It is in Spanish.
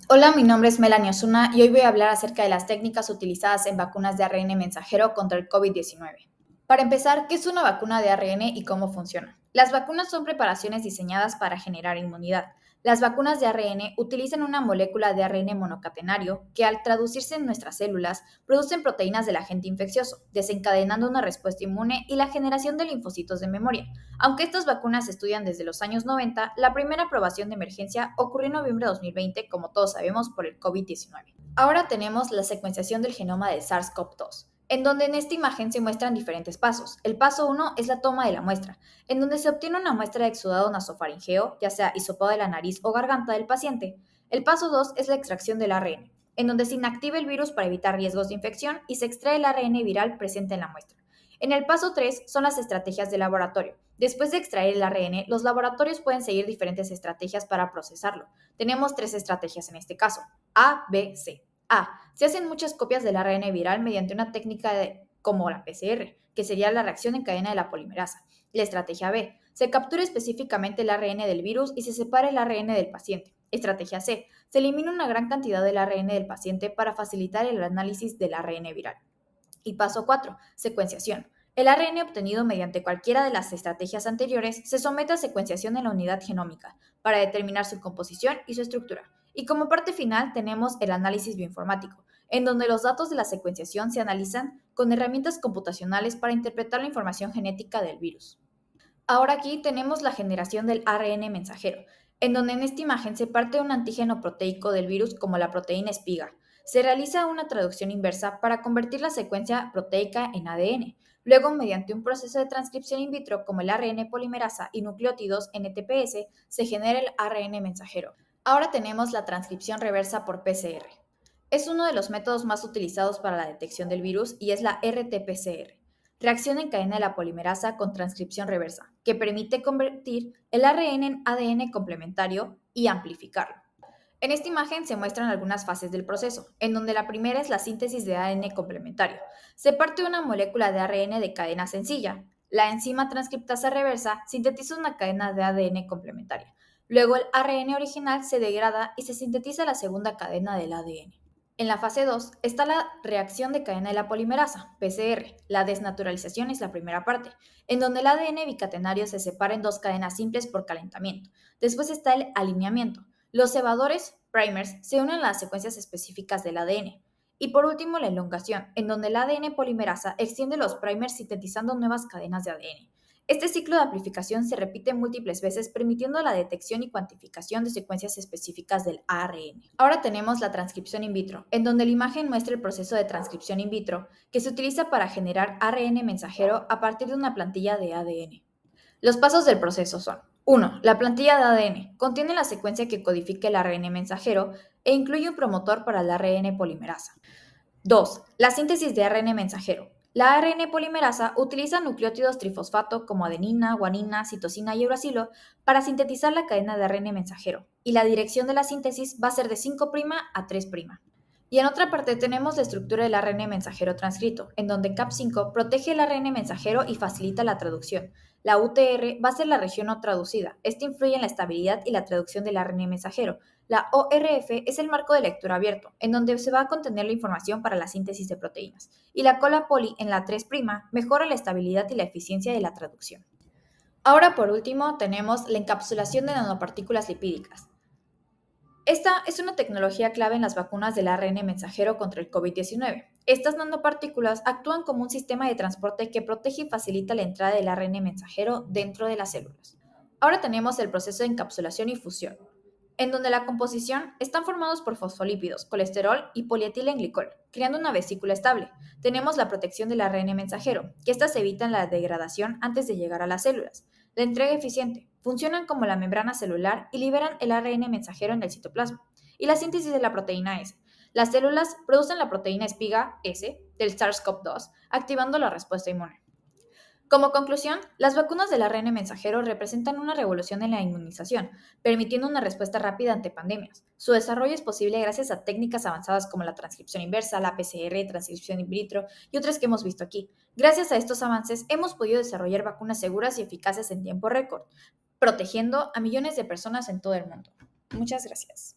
Hola, mi nombre es Melanie Osuna y hoy voy a hablar acerca de las técnicas utilizadas en vacunas de ARN mensajero contra el COVID-19. Para empezar, ¿qué es una vacuna de ARN y cómo funciona? Las vacunas son preparaciones diseñadas para generar inmunidad. Las vacunas de ARN utilizan una molécula de ARN monocatenario que, al traducirse en nuestras células, producen proteínas del agente infeccioso, desencadenando una respuesta inmune y la generación de linfocitos de memoria. Aunque estas vacunas se estudian desde los años 90, la primera aprobación de emergencia ocurrió en noviembre de 2020, como todos sabemos, por el COVID-19. Ahora tenemos la secuenciación del genoma de SARS-CoV-2, en donde en esta imagen se muestran diferentes pasos. El paso 1 es la toma de la muestra, en donde se obtiene una muestra de exudado nasofaringeo, ya sea hisopado de la nariz o garganta del paciente. El paso 2 es la extracción del ARN, en donde se inactiva el virus para evitar riesgos de infección y se extrae el ARN viral presente en la muestra. En el paso 3 son las estrategias de laboratorio. Después de extraer el ARN, los laboratorios pueden seguir diferentes estrategias para procesarlo. Tenemos tres estrategias en este caso: A, B, C. A. Se hacen muchas copias del ARN viral mediante una técnica como la PCR, que sería la reacción en cadena de la polimerasa. La estrategia B. Se captura específicamente el ARN del virus y se separa el ARN del paciente. Estrategia C. Se elimina una gran cantidad del ARN del paciente para facilitar el análisis del ARN viral. Y paso 4. Secuenciación. El ARN obtenido mediante cualquiera de las estrategias anteriores se somete a secuenciación en la unidad genómica para determinar su composición y su estructura. Y como parte final tenemos el análisis bioinformático, en donde los datos de la secuenciación se analizan con herramientas computacionales para interpretar la información genética del virus. Ahora aquí tenemos la generación del ARN mensajero, en donde en esta imagen se parte un antígeno proteico del virus como la proteína espiga. Se realiza una traducción inversa para convertir la secuencia proteica en ADN. Luego, mediante un proceso de transcripción in vitro como el ARN polimerasa y nucleótidos NTPS, se genera el ARN mensajero. Ahora tenemos la transcripción reversa por PCR. Es uno de los métodos más utilizados para la detección del virus y es la RT-PCR, reacción en cadena de la polimerasa con transcripción reversa, que permite convertir el ARN en ADN complementario y amplificarlo. En esta imagen se muestran algunas fases del proceso, en donde la primera es la síntesis de ADN complementario. Se parte una molécula de ARN de cadena sencilla. La enzima transcriptasa reversa sintetiza una cadena de ADN complementaria. Luego el ARN original se degrada y se sintetiza la segunda cadena del ADN. En la fase 2 está la reacción de cadena de la polimerasa, PCR. La desnaturalización es la primera parte, en donde el ADN bicatenario se separa en dos cadenas simples por calentamiento. Después está el alineamiento. Los cebadores, primers, se unen a las secuencias específicas del ADN. Y por último, la elongación, en donde el ADN polimerasa extiende los primers sintetizando nuevas cadenas de ADN. Este ciclo de amplificación se repite múltiples veces, permitiendo la detección y cuantificación de secuencias específicas del ARN. Ahora tenemos la transcripción in vitro, en donde la imagen muestra el proceso de transcripción in vitro que se utiliza para generar ARN mensajero a partir de una plantilla de ADN. Los pasos del proceso son: 1. La plantilla de ADN contiene la secuencia que codifica el ARN mensajero e incluye un promotor para el ARN polimerasa. 2. La síntesis de ARN mensajero. La ARN polimerasa utiliza nucleótidos trifosfato como adenina, guanina, citosina y uracilo para sintetizar la cadena de ARN mensajero, y la dirección de la síntesis va a ser de 5' a 3'. Y en otra parte tenemos la estructura del ARN mensajero transcrito, en donde Cap5 protege el ARN mensajero y facilita la traducción. La UTR va a ser la región no traducida. Esta influye en la estabilidad y la traducción del ARN mensajero. La ORF es el marco de lectura abierto, en donde se va a contener la información para la síntesis de proteínas. Y la cola poli en la 3' mejora la estabilidad y la eficiencia de la traducción. Ahora, por último, tenemos la encapsulación de nanopartículas lipídicas. Esta es una tecnología clave en las vacunas del ARN mensajero contra el COVID-19. Estas nanopartículas actúan como un sistema de transporte que protege y facilita la entrada del ARN mensajero dentro de las células. Ahora tenemos el proceso de encapsulación y fusión, en donde la composición están formados por fosfolípidos, colesterol y polietilenglicol, creando una vesícula estable. Tenemos la protección del ARN mensajero, que estas evitan la degradación antes de llegar a las células. La entrega eficiente. Funcionan como la membrana celular y liberan el ARN mensajero en el citoplasma. Y la síntesis de la proteína S. Las células producen la proteína espiga S del SARS-CoV-2, activando la respuesta inmune. Como conclusión, las vacunas del ARN mensajero representan una revolución en la inmunización, permitiendo una respuesta rápida ante pandemias. Su desarrollo es posible gracias a técnicas avanzadas como la transcripción inversa, la PCR, transcripción in vitro y otras que hemos visto aquí. Gracias a estos avances, hemos podido desarrollar vacunas seguras y eficaces en tiempo récord, protegiendo a millones de personas en todo el mundo. Muchas gracias.